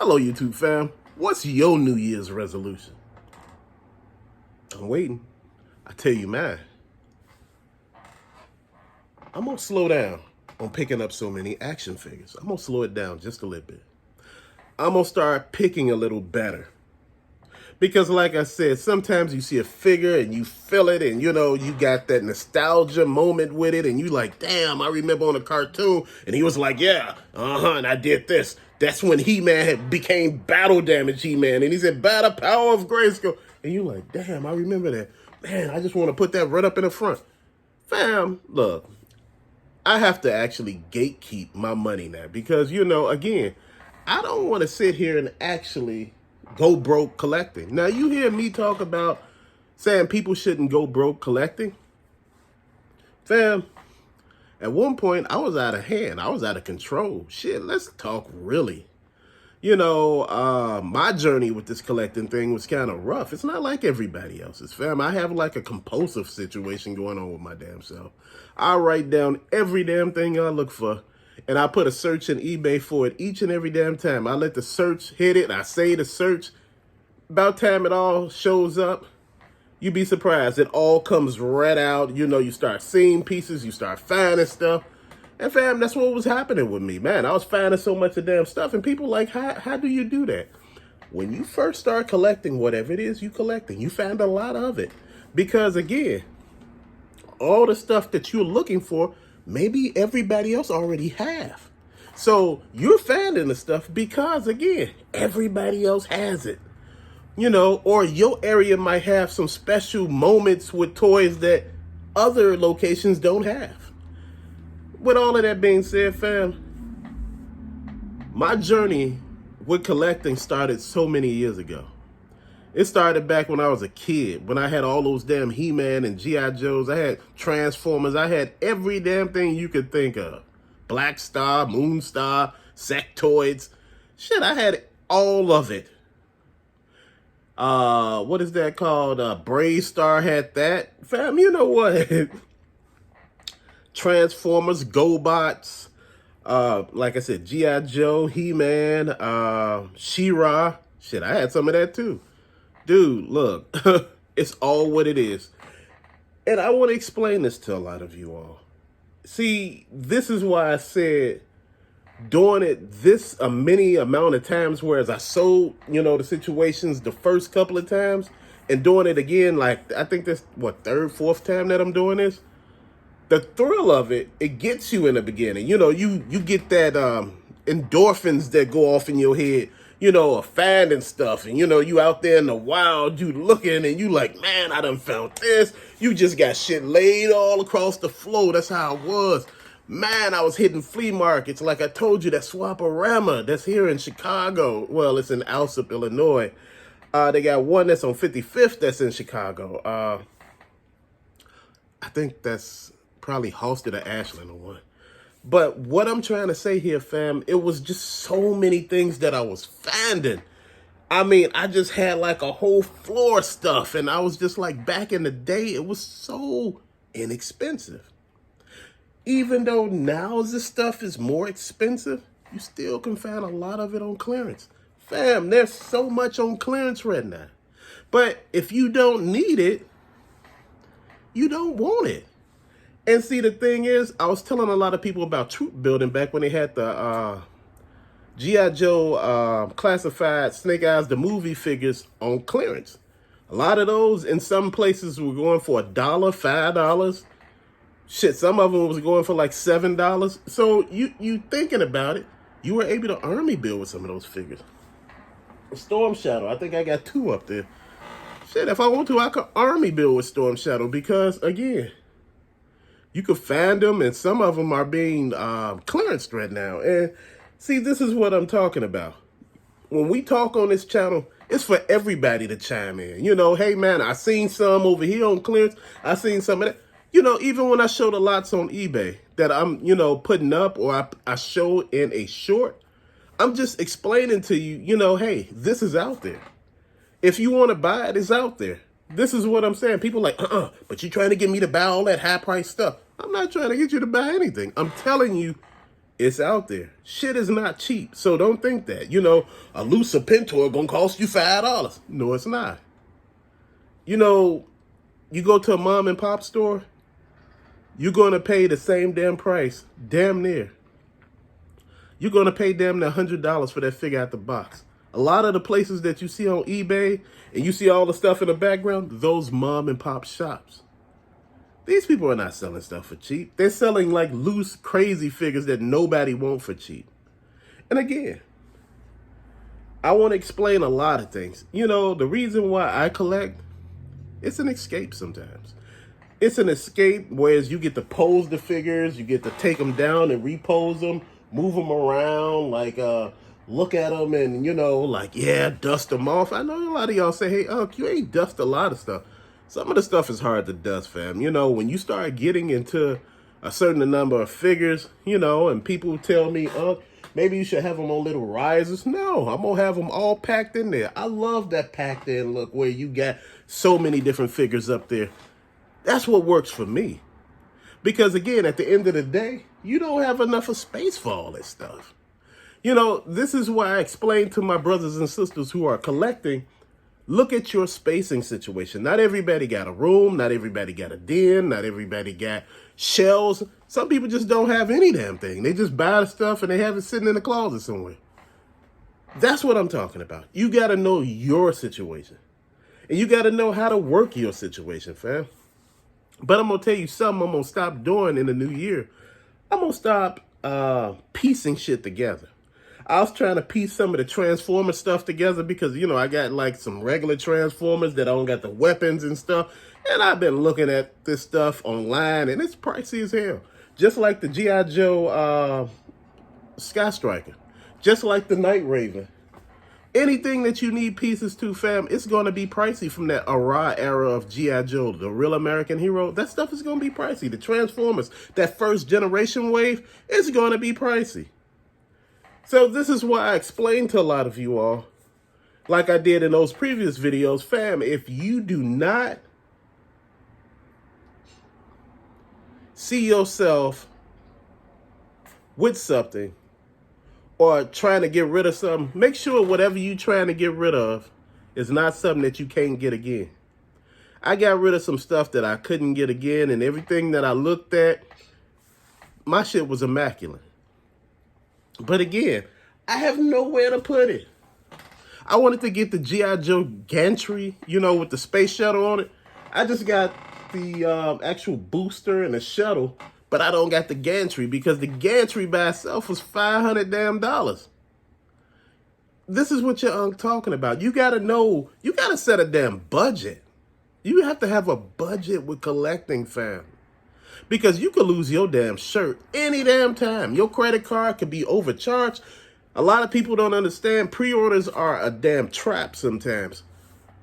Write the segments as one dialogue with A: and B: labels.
A: Hello, YouTube fam. What's your New Year's resolution? I'm waiting. I tell you mine. I'm going to slow down on picking up so many action figures. I'm going to slow it down just a little bit. I'm going to start picking a little better. Because like I said, sometimes you see a figure and you feel it and, you got that nostalgia moment with it and you like, damn, I remember on a cartoon and he was like, yeah, and I did this. That's when He-Man had became battle damage He-Man and he said, by the power of Grayskull. And you like, damn, I remember that. Man, I just want to put that right up in the front. Fam, look, I have to actually gatekeep my money now because, again, I don't want to sit here and actually go broke collecting. Now, you hear me talk about saying people shouldn't go broke collecting. Fam, at one point, I was out of hand. I was out of control. Shit, let's talk really. My journey with this collecting thing was kind of rough. It's not like everybody else's, fam. I have like a compulsive situation going on with my damn self. I write down every damn thing I look for, and I put a search in eBay for it each and every damn time. I let the search hit it. I say the search. About time it all shows up, you'd be surprised. It all comes right out. You start seeing pieces. You start finding stuff. And fam, that's what was happening with me, man. I was finding so much of damn stuff, and people like, how do you do that? When you first start collecting whatever it is you collecting, you find a lot of it. Because again, all the stuff that you're looking for, maybe everybody else already have. So you're finding the stuff because again, everybody else has it. Or your area might have some special moments with toys that other locations don't have. With all of that being said, fam, my journey with collecting started so many years ago. It started back when I was a kid, when I had all those damn He-Man and G.I. Joes. I had Transformers. I had every damn thing you could think of. Black Star, Moon Star, Sectoids. Shit, I had all of it. What is that called? Brave Star had that. Fam, you know what? Transformers, GoBots, like I said, G.I. Joe, He-Man, She-Ra. Shit, I had some of that too. Dude, look, it's all what it is. And I want to explain this to a lot of you all. See, this is why I said doing it this a many amount of times, whereas I sold, the situations the first couple of times and doing it again, like I think that's third, fourth time that I'm doing this. The thrill of it, it gets you in the beginning. You get that endorphins that go off in your head, of finding stuff. And, you out there in the wild, you looking and you like, man, I done found this. You just got shit laid all across the floor. That's how it was. Man, I was hitting flea markets. Like I told you, that Swaparama that's here in Chicago. Well, it's in Alsip, Illinois. They got one that's on 55th that's in Chicago. I think that's probably Halsted or Ashland or one. But what I'm trying to say here, fam, it was just so many things that I was finding. I mean, I just had like a whole floor of stuff. And I was just like, back in the day, it was so inexpensive. Even though now this stuff is more expensive, you still can find a lot of it on clearance. Fam, there's so much on clearance right now. But if you don't need it, you don't want it. And see, the thing is, I was telling a lot of people about Troop Building back when they had the G.I. Joe classified Snake Eyes, the movie figures on clearance. A lot of those in some places were going for $1, $5. Shit, some of them was going for like $7. So you thinking about it, you were able to army build with some of those figures. Storm Shadow, I think I got 2 up there. Shit, if I want to, I could army build with Storm Shadow because, again, you could find them, and some of them are being clearanced right now. And see, this is what I'm talking about. When we talk on this channel, it's for everybody to chime in. Hey, man, I seen some over here on clearance. I seen some of that. Even when I show the lots on eBay that I'm, putting up or I show in a short, I'm just explaining to you, hey, this is out there. If you want to buy it, it's out there. This is what I'm saying. People like, but you're trying to get me to buy all that high price stuff. I'm not trying to get you to buy anything. I'm telling you, It's out there. Shit is not cheap. So don't think that. You know, a Lusa Pentor gonna cost you $5. No, it's not. You know, you go to a mom and pop store, you're gonna pay the same damn price. Damn near. You're gonna pay damn near $100 for that figure out the box. A lot of the places that you see on eBay and you see all the stuff in the background, those mom and pop shops. These people are not selling stuff for cheap. They're selling like loose, crazy figures that nobody wants for cheap. And again, I want to explain a lot of things. You know, the reason why I collect, it's an escape sometimes. It's an escape, whereas you get to pose the figures, you get to take them down and repose them, move them around, like look at them and, you know, like, yeah, dust them off. I know a lot of y'all say, hey, you ain't dust a lot of stuff. Some of the stuff is hard to dust, fam. You know, when you start getting into a certain number of figures, you know, and people tell me, maybe you should have them on little risers. No, I'm going to have them all packed in there. I love that packed in look where you got so many different figures up there. That's what works for me. Because, again, at the end of the day, you don't have enough of space for all this stuff. You know, this is why I explain to my brothers and sisters who are collecting, look at your spacing situation. Not everybody got a room. Not everybody got a den. Not everybody got shelves. Some people just don't have any damn thing. They just buy the stuff and they have it sitting in the closet somewhere. That's what I'm talking about. You got to know your situation. And you got to know how to work your situation, fam. But I'm going to tell you something I'm going to stop doing in the new year. I'm going to stop piecing shit together. I was trying to piece some of the Transformer stuff together because, you know, I got like some regular Transformers that don't got the weapons and stuff. And I've been looking at this stuff online and it's pricey as hell. Just like the G.I. Joe Sky Striker. Just like the Night Raven. Anything that you need pieces to, fam, it's going to be pricey from that era of G.I. Joe, the real American hero. That stuff is going to be pricey. The Transformers, that first generation wave, it's going to be pricey. So this is why I explained to a lot of you all, like I did in those previous videos, fam, if you do not see yourself with something or trying to get rid of something, make sure whatever you're trying to get rid of is not something that you can't get again. I got rid of some stuff that I couldn't get again, and everything that I looked at, my shit was immaculate. But again, I have nowhere to put it. I wanted to get the G.I. Joe gantry, you know, with the space shuttle on it. I just got the actual booster and the shuttle, but I don't got the gantry because the gantry by itself was $500 damn. This is what you're talking about. You got to know, you got to set a damn budget. You have to have a budget with collecting, fam. Because you could lose your damn shirt any damn time. Your credit card could be overcharged. A lot of people don't understand pre-orders are a damn trap sometimes.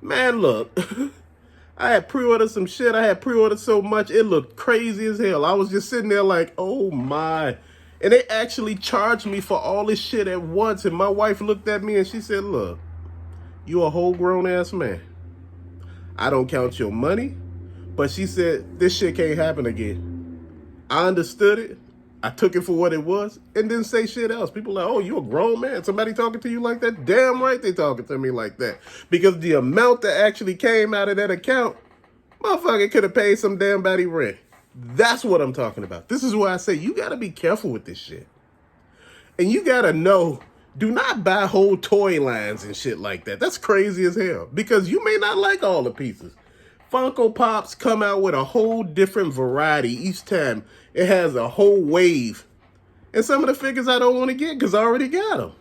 A: Man, look, I had pre-ordered some shit. I had pre-ordered so much, it looked crazy as hell. I was just sitting there like, oh my. And they actually charged me for all this shit at once. And my wife looked at me and she said, look, you a whole grown ass man. I don't count your money. But she said, this shit can't happen again. I understood it. I took it for what it was and didn't say shit else. People like, oh, you a grown man. Somebody talking to you like that? Damn right they talking to me like that. Because the amount that actually came out of that account, motherfucker could have paid some damn body rent. That's what I'm talking about. This is why I say you got to be careful with this shit. And you got to know, do not buy whole toy lines and shit like that. That's crazy as hell. Because you may not like all the pieces. Funko Pops come out with a whole different variety each time. It has a whole wave. And some of the figures I don't want to get because I already got them.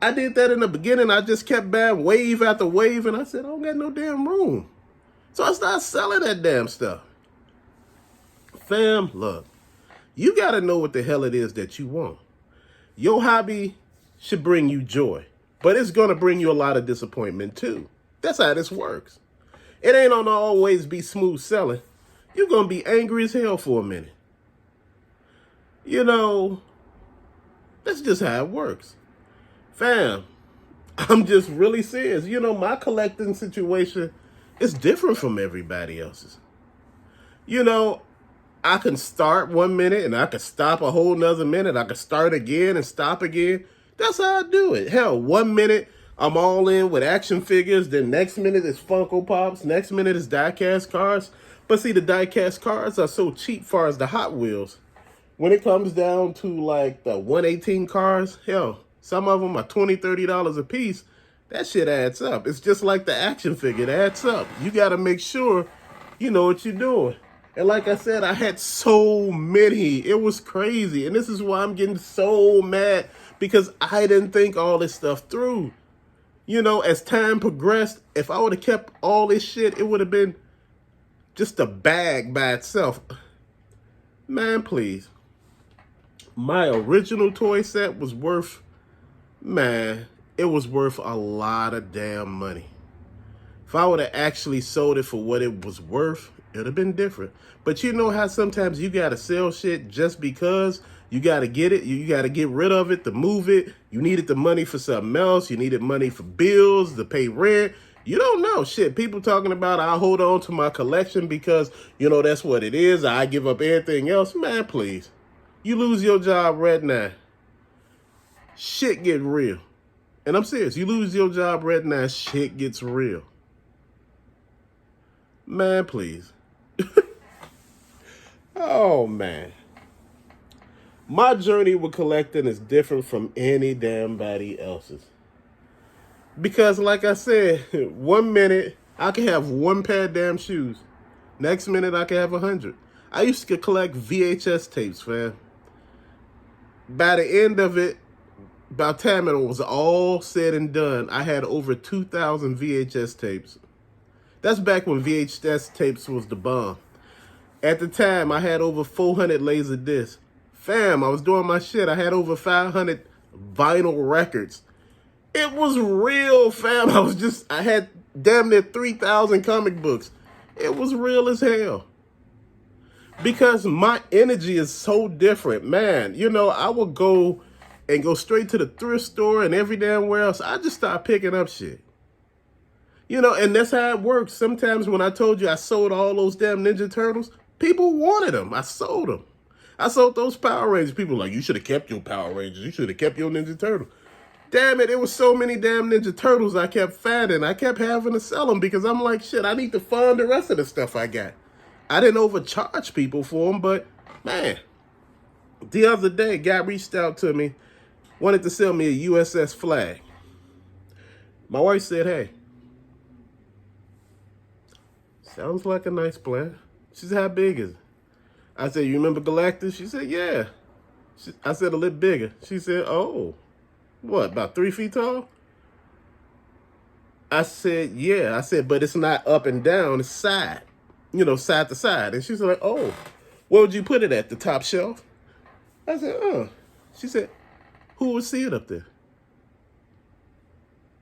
A: I did that in the beginning. I just kept buying wave after wave. And I said, I don't got no damn room. So I started selling that damn stuff. Fam, look. You got to know what the hell it is that you want. Your hobby should bring you joy. But it's going to bring you a lot of disappointment too. That's how this works. It ain't gonna always be smooth selling. You're gonna be angry as hell for a minute. You know, that's just how it works. Fam, I'm just really serious. You know, my collecting situation is different from everybody else's. You know, I can start 1 minute and I can stop a whole nother minute. I can start again and stop again. That's how I do it. Hell, 1 minute I'm all in with action figures. Then next minute is Funko Pops. Next minute is die-cast cars. But see, the die-cast cars are so cheap far as the Hot Wheels. When it comes down to like the 118 cars, hell, some of them are $20, $30 a piece. That shit adds up. It's just like the action figure. It adds up. You got to make sure you know what you're doing. And like I said, I had so many. It was crazy. And this is why I'm getting so mad, because I didn't think all this stuff through. You know, as time progressed, if I would have kept all this shit, it would have been just a bag by itself. Man, please. My original toy set was worth, man, it was worth a lot of damn money. If I would have actually sold it for what it was worth, it would have been different. But you know how sometimes you got to sell shit just because you got to get it. You got to get rid of it to move it. You needed the money for something else. You needed money for bills, to pay rent. You don't know. Shit, people talking about I hold on to my collection because, you know, that's what it is. I give up everything else. Man, please. You lose your job right now. Shit get real. And I'm serious. You lose your job right now, shit gets real. Man, please. Oh, man. My journey with collecting is different from any damn body else's. Because, like I said, 1 minute, I can have one pair of damn shoes. Next minute, I can have 100. I used to collect VHS tapes, fam. By the end of it, by the time it was all said and done, I had over 2,000 VHS tapes. That's back when VHS tapes was the bomb. At the time, I had over 400 laser discs. Fam, I was doing my shit. I had over 500 vinyl records. It was real, fam. I had damn near 3,000 comic books. It was real as hell. Because my energy is so different, man. You know, I would go straight to the thrift store and every damn where else. I just start picking up shit. You know, and that's how it works. Sometimes when I told you I sold all those damn Ninja Turtles, people wanted them. I sold them. I sold those Power Rangers. People were like, you should have kept your Power Rangers. You should have kept your Ninja Turtle. Damn it, it was so many damn Ninja Turtles I kept finding. I kept having to sell them because I'm like, shit, I need to fund the rest of the stuff I got. I didn't overcharge people for them, but man, the other day, a guy reached out to me, wanted to sell me a USS flag. My wife said, hey, sounds like a nice plan. She said, how big is it? I said, you remember Galactus? She said, yeah. I said, a little bigger. She said, oh, what, about 3 feet tall? I said, yeah. I said, but it's not up and down, it's side. You know, side to side. And she's like, oh, where would you put it at? The top shelf? I said, oh. She said, who would see it up there?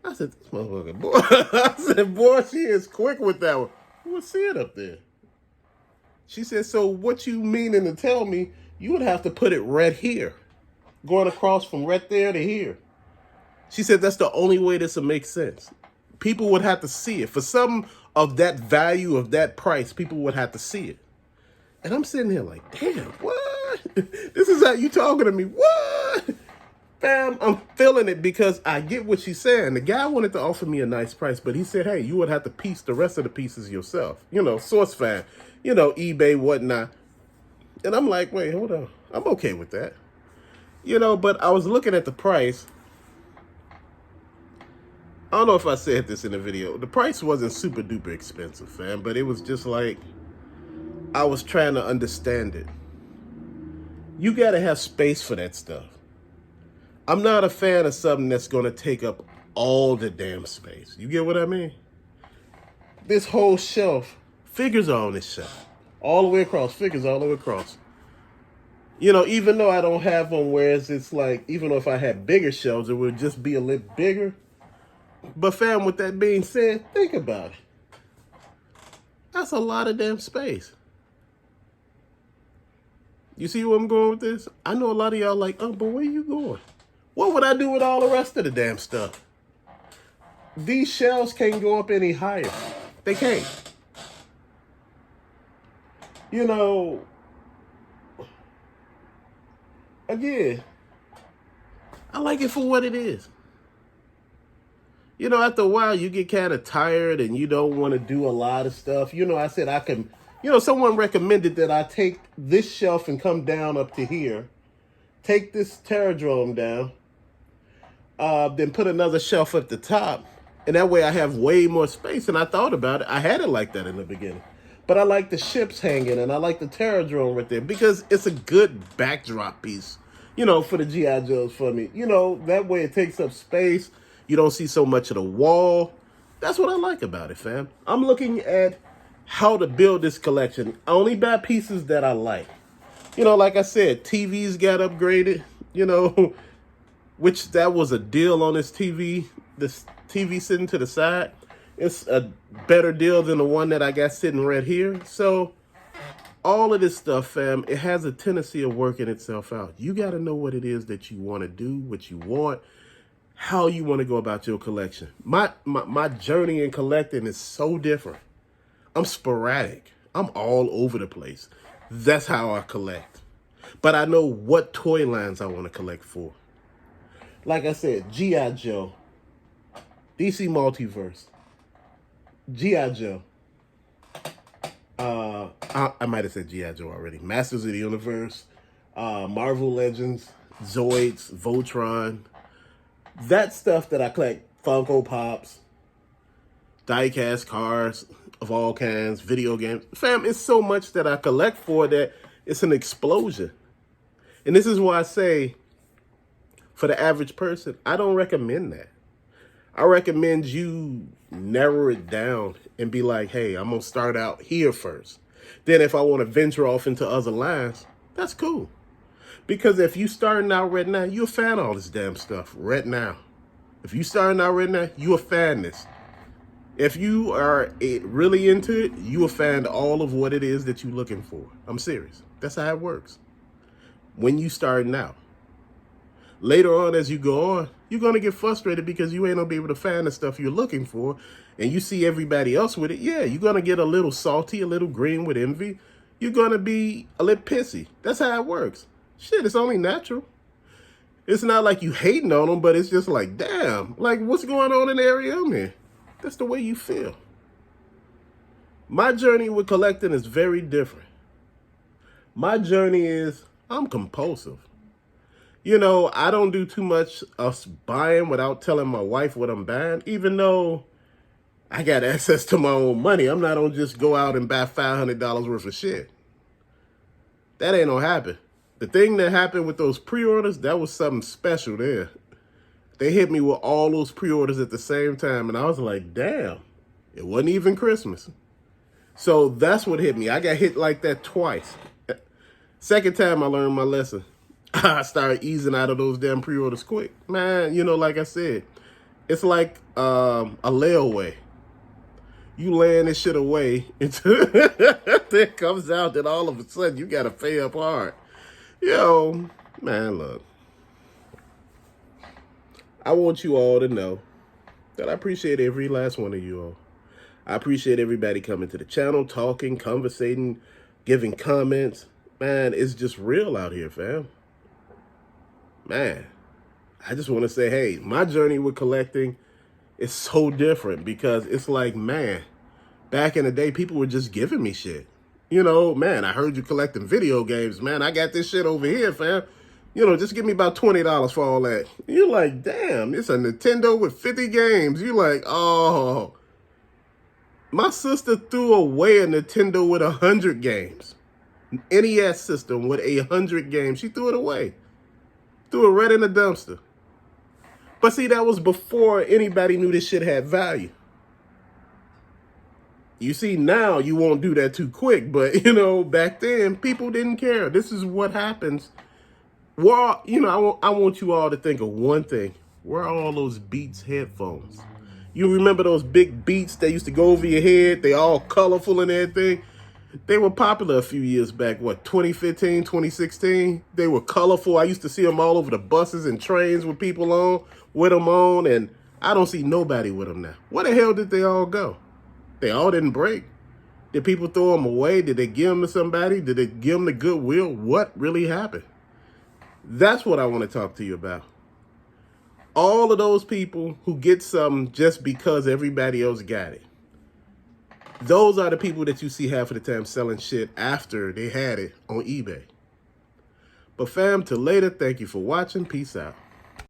A: I said, this motherfucker, boy. I said, boy, she is quick with that one. Who would see it up there? She said, so what you meaning to tell me, you would have to put it right here. Going across from right there to here. She said, that's the only way this would make sense. People would have to see it. For some of that value, of that price, people would have to see it. And I'm sitting here like, damn, what? This is how you talking to me. What? Fam, I'm feeling it because I get what she's saying. The guy wanted to offer me a nice price, but he said, hey, you would have to piece the rest of the pieces yourself. You know, source find, you know, eBay, whatnot. And I'm like, wait, hold on. I'm okay with that. You know, but I was looking at the price. I don't know if I said this in the video. The price wasn't super duper expensive, fam, but it was just like, I was trying to understand it. You got to have space for that stuff. I'm not a fan of something that's going to take up all the damn space. You get what I mean? This whole shelf, figures are on this shelf. All the way across, figures all the way across. You know, even though I don't have them, whereas it's like, even though if I had bigger shelves, it would just be a little bigger. But fam, with that being said, think about it. That's a lot of damn space. You see where I'm going with this? I know a lot of y'all like, oh, but where you going? What would I do with all the rest of the damn stuff? These shelves can't go up any higher. They can't. You know, again, I like it for what it is. You know, after a while, you get kind of tired and you don't want to do a lot of stuff. You know, I said I can, someone recommended that I take this shelf and come down up to here, take this Terradrome down, then put another shelf at the top. And that way I have way more space. And I thought about it. I had it like that in the beginning. But I like the ships hanging and I like the Terradrome right there because it's a good backdrop piece, for the G.I. Joes for me. That way it takes up space. You don't see so much of the wall. That's what I like about it, fam. I'm looking at how to build this collection. I only buy pieces that I like. Like I said, TVs got upgraded, which that was a deal on this TV. This TV sitting to the side. It's a better deal than the one that I got sitting right here. So all of this stuff, fam, it has a tendency of working itself out. You got to know what it is that you want to do, what you want, how you want to go about your collection. My journey in collecting is so different. I'm sporadic. I'm all over the place. That's how I collect. But I know what toy lines I want to collect for. Like I said, G.I. Joe, DC Multiverse, G.I. Joe. I might have said G.I. Joe already. Masters of the Universe, Marvel Legends, Zoids, Voltron. That stuff that I collect, Funko Pops, die-cast cars of all kinds, video games. Fam, it's so much that I collect for that it's an explosion. And this is why I say, for the average person, I don't recommend that. I recommend you narrow it down and be like, hey, I'm going to start out here first. Then if I want to venture off into other lines, that's cool. Because if you starting out right now, you'll find all this damn stuff right now. If you starting out right now, you'll find this. If you are really into it, you will find all of what it is that you're looking for. I'm serious. That's how it works. When you starting out. Later on, as you go on, you're going to get frustrated because you ain't going to be able to find the stuff you're looking for. And you see everybody else with it. Yeah, you're going to get a little salty, a little green with envy. You're going to be a little pissy. That's how it works. Shit, it's only natural. It's not like you hating on them, but it's just like, damn, like what's going on in the area I'm in? That's the way you feel. My journey with collecting is very different. My journey is, I'm compulsive. I don't do too much of buying without telling my wife what I'm buying, even though I got access to my own money. I'm not going to just go out and buy $500 worth of shit. That ain't gonna happen. The thing that happened with those pre-orders, that was something special there. They hit me with all those pre-orders at the same time, and I was like, damn, it wasn't even Christmas. So that's what hit me. I got hit like that twice. Second time I learned my lesson. I started easing out of those damn pre-orders quick. Man, like I said, it's like a layaway. You laying this shit away until it comes out that all of a sudden you got to pay up hard. Man, look. I want you all to know that I appreciate every last one of you all. I appreciate everybody coming to the channel, talking, conversating, giving comments. Man, it's just real out here, fam. Man, I just want to say, hey, my journey with collecting is so different because it's like, man, back in the day, people were just giving me shit. Man, I heard you collecting video games. Man, I got this shit over here, fam. Just give me about $20 for all that. You're like, damn, it's a Nintendo with 50 games. You're like, oh. My sister threw away a Nintendo with 100 games. NES system with 100 games. She threw it away. Threw it right in the dumpster. But see, that was before anybody knew this shit had value. You see, now you won't do that too quick. But, back then, people didn't care. This is what happens. Well, I want you all to think of one thing. Where are all those Beats headphones? You remember those big Beats that used to go over your head? They all colorful and everything. They were popular a few years back, 2015, 2016? They were colorful. I used to see them all over the buses and trains with people on, with them on, and I don't see nobody with them now. Where the hell did they all go? They all didn't break. Did people throw them away? Did they give them to somebody? Did they give them to Goodwill? What really happened? That's what I want to talk to you about. All of those people who get something just because everybody else got it. Those are the people that you see half of the time selling shit after they had it on eBay. But fam, till later, thank you for watching. Peace out.